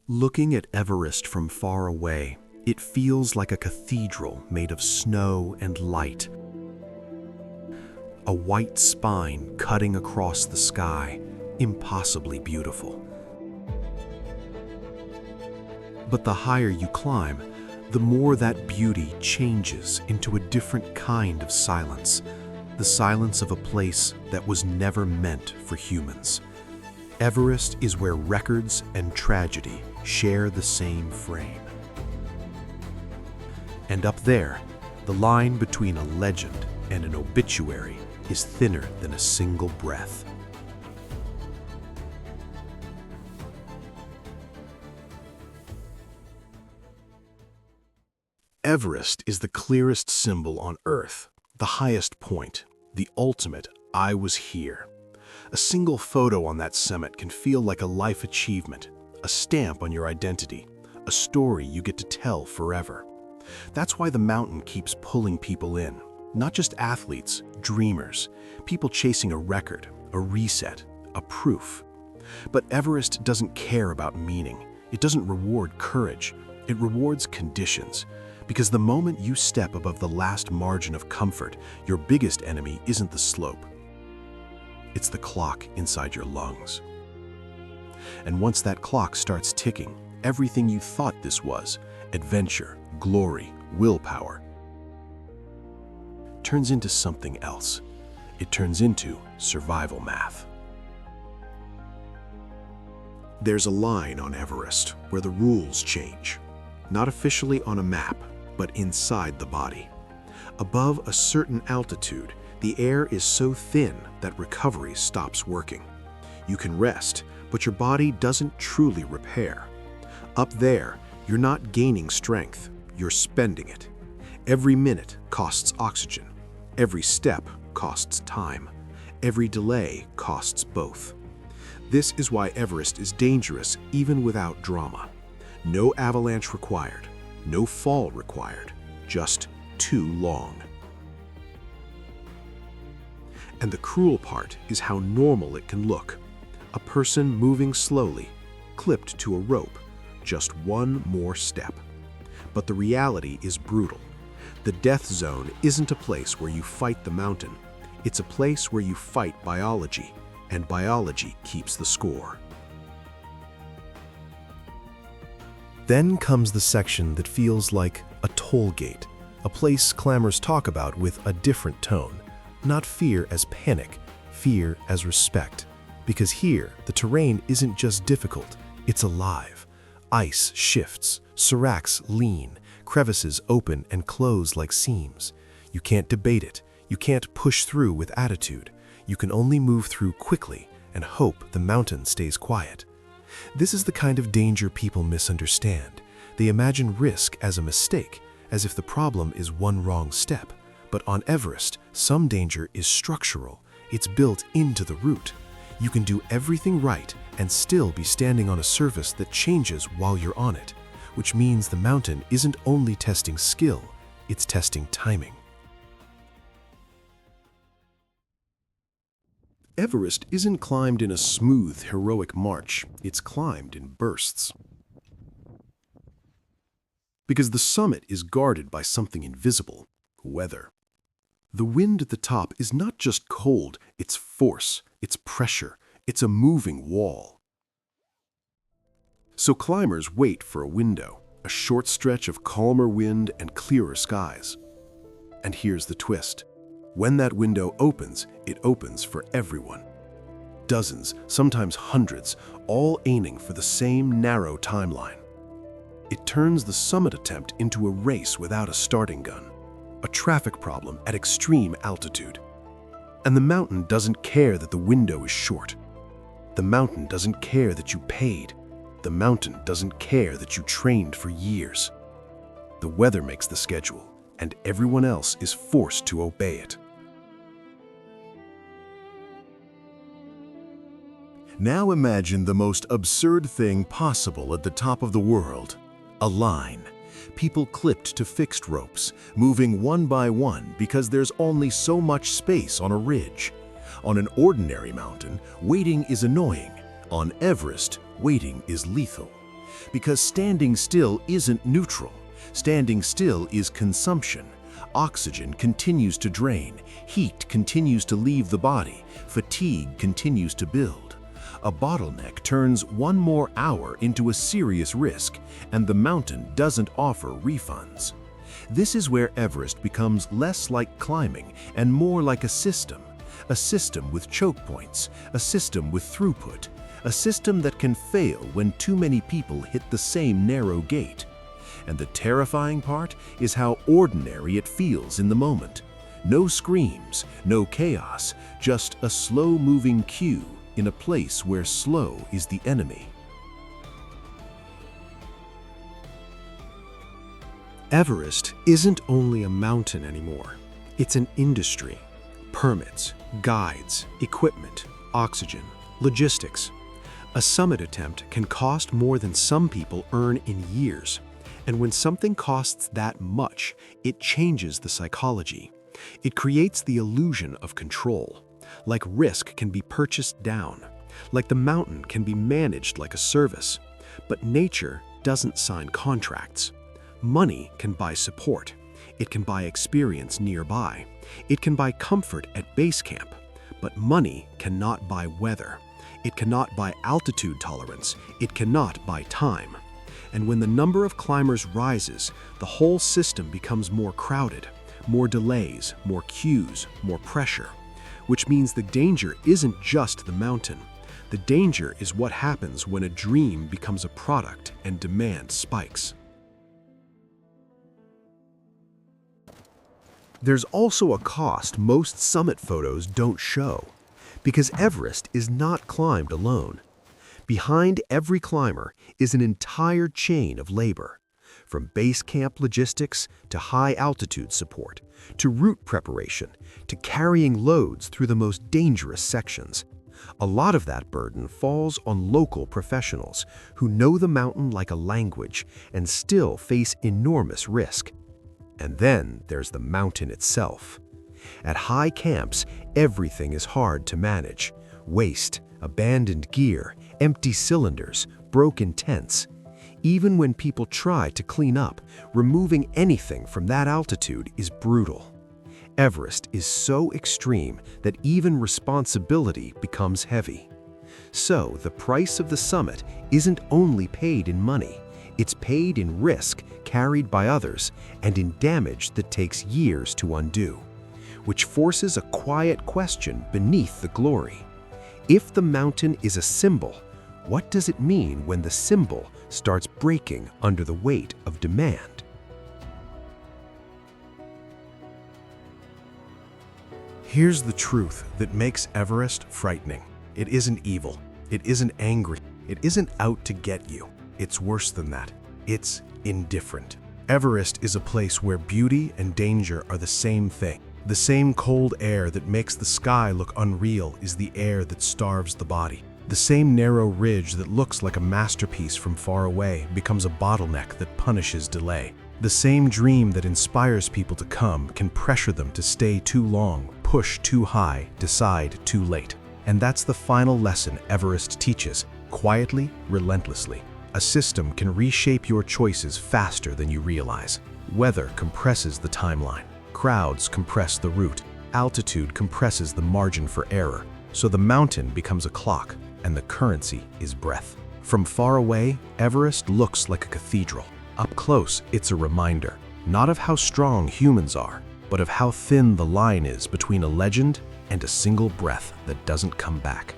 Looking at Everest from far away, it feels like a cathedral made of snow and light. A white spine cutting across the sky, impossibly beautiful. But the higher you climb, the more that beauty changes into a different kind of silence, the silence of a place that was never meant for humans. Everest is where records and tragedy share the same frame. And up there, the line between a legend and an obituary is thinner than a single breath. Everest is the clearest symbol on Earth, the highest point, the ultimate "I was here." A single photo on that summit can feel like a life achievement, a stamp on your identity, a story you get to tell forever. That's why the mountain keeps pulling people in, not just athletes, dreamers, people chasing a record, a reset, a proof. But Everest doesn't care about meaning. It doesn't reward courage. It rewards conditions. Because the moment you step above the last margin of comfort, your biggest enemy isn't the slope. It's the clock inside your lungs. And once that clock starts ticking, everything you thought this was, adventure, glory, willpower, turns into something else. It turns into survival math. There's a line on Everest where the rules change. Not officially on a map, but inside the body. Above a certain altitude, the air is so thin that recovery stops working. You can rest, but your body doesn't truly repair. Up there, you're not gaining strength, you're spending it. Every minute costs oxygen. Every step costs time. Every delay costs both. This is why Everest is dangerous even without drama. No avalanche required, no fall required, just too long. And the cruel part is how normal it can look. A person moving slowly, clipped to a rope, just one more step. But the reality is brutal. The death zone isn't a place where you fight the mountain. It's a place where you fight biology, and biology keeps the score. Then comes the section that feels like a toll gate, a place climbers talk about with a different tone. Not fear as panic, fear as respect. Because here, the terrain isn't just difficult, it's alive. Ice shifts, seracs lean, crevices open and close like seams. You can't debate it, you can't push through with attitude. You can only move through quickly and hope the mountain stays quiet. This is the kind of danger people misunderstand. They imagine risk as a mistake, as if the problem is one wrong step. But on Everest, some danger is structural. It's built into the route. You can do everything right and still be standing on a surface that changes while you're on it, which means the mountain isn't only testing skill, it's testing timing. Everest isn't climbed in a smooth, heroic march. It's climbed in bursts. Because the summit is guarded by something invisible: weather. The wind at the top is not just cold, it's force, it's pressure, it's a moving wall. So climbers wait for a window, a short stretch of calmer wind and clearer skies. And here's the twist. When that window opens, it opens for everyone. Dozens, sometimes hundreds, all aiming for the same narrow timeline. It turns the summit attempt into a race without a starting gun, a traffic problem at extreme altitude. And the mountain doesn't care that the window is short. The mountain doesn't care that you paid. The mountain doesn't care that you trained for years. The weather makes the schedule, and everyone else is forced to obey it. Now imagine the most absurd thing possible at the top of the world: a line. People clipped to fixed ropes, moving one by one because there's only so much space on a ridge. On an ordinary mountain, waiting is annoying. On Everest, waiting is lethal. Because standing still isn't neutral. Standing still is consumption. Oxygen continues to drain, heat continues to leave the body, fatigue continues to build. A bottleneck turns one more hour into a serious risk, and the mountain doesn't offer refunds. This is where Everest becomes less like climbing and more like a system with choke points, a system with throughput, a system that can fail when too many people hit the same narrow gate. And the terrifying part is how ordinary it feels in the moment. No screams, no chaos, just a slow-moving queue in a place where slow is the enemy. Everest isn't only a mountain anymore. It's an industry. Permits, guides, equipment, oxygen, logistics. A summit attempt can cost more than some people earn in years. And when something costs that much, it changes the psychology. It creates the illusion of control. Like risk can be purchased down. Like the mountain can be managed like a service. But nature doesn't sign contracts. Money can buy support. It can buy experience nearby. It can buy comfort at base camp. But money cannot buy weather. It cannot buy altitude tolerance. It cannot buy time. And when the number of climbers rises, the whole system becomes more crowded. More delays, more queues, more pressure. Which means the danger isn't just the mountain. The danger is what happens when a dream becomes a product and demand spikes. There's also a cost most summit photos don't show, because Everest is not climbed alone. Behind every climber is an entire chain of labor, from base camp logistics to high altitude support, to route preparation, to carrying loads through the most dangerous sections. A lot of that burden falls on local professionals who know the mountain like a language and still face enormous risk. And then there's the mountain itself. At high camps, everything is hard to manage. Waste, abandoned gear, empty cylinders, broken tents. Even when people try to clean up, removing anything from that altitude is brutal. Everest is so extreme that even responsibility becomes heavy. So the price of the summit isn't only paid in money, it's paid in risk carried by others and in damage that takes years to undo, which forces a quiet question beneath the glory. If the mountain is a symbol, what does it mean when the symbol starts breaking under the weight of demand? Here's the truth that makes Everest frightening. It isn't evil. It isn't angry. It isn't out to get you. It's worse than that. It's indifferent. Everest is a place where beauty and danger are the same thing. The same cold air that makes the sky look unreal is the air that starves the body. The same narrow ridge that looks like a masterpiece from far away becomes a bottleneck that punishes delay. The same dream that inspires people to come can pressure them to stay too long, push too high, decide too late. And that's the final lesson Everest teaches, quietly, relentlessly. A system can reshape your choices faster than you realize. Weather compresses the timeline. Crowds compress the route. Altitude compresses the margin for error. So the mountain becomes a clock, and the currency is breath. From far away, Everest looks like a cathedral. Up close, it's a reminder, not of how strong humans are, but of how thin the line is between a legend and a single breath that doesn't come back.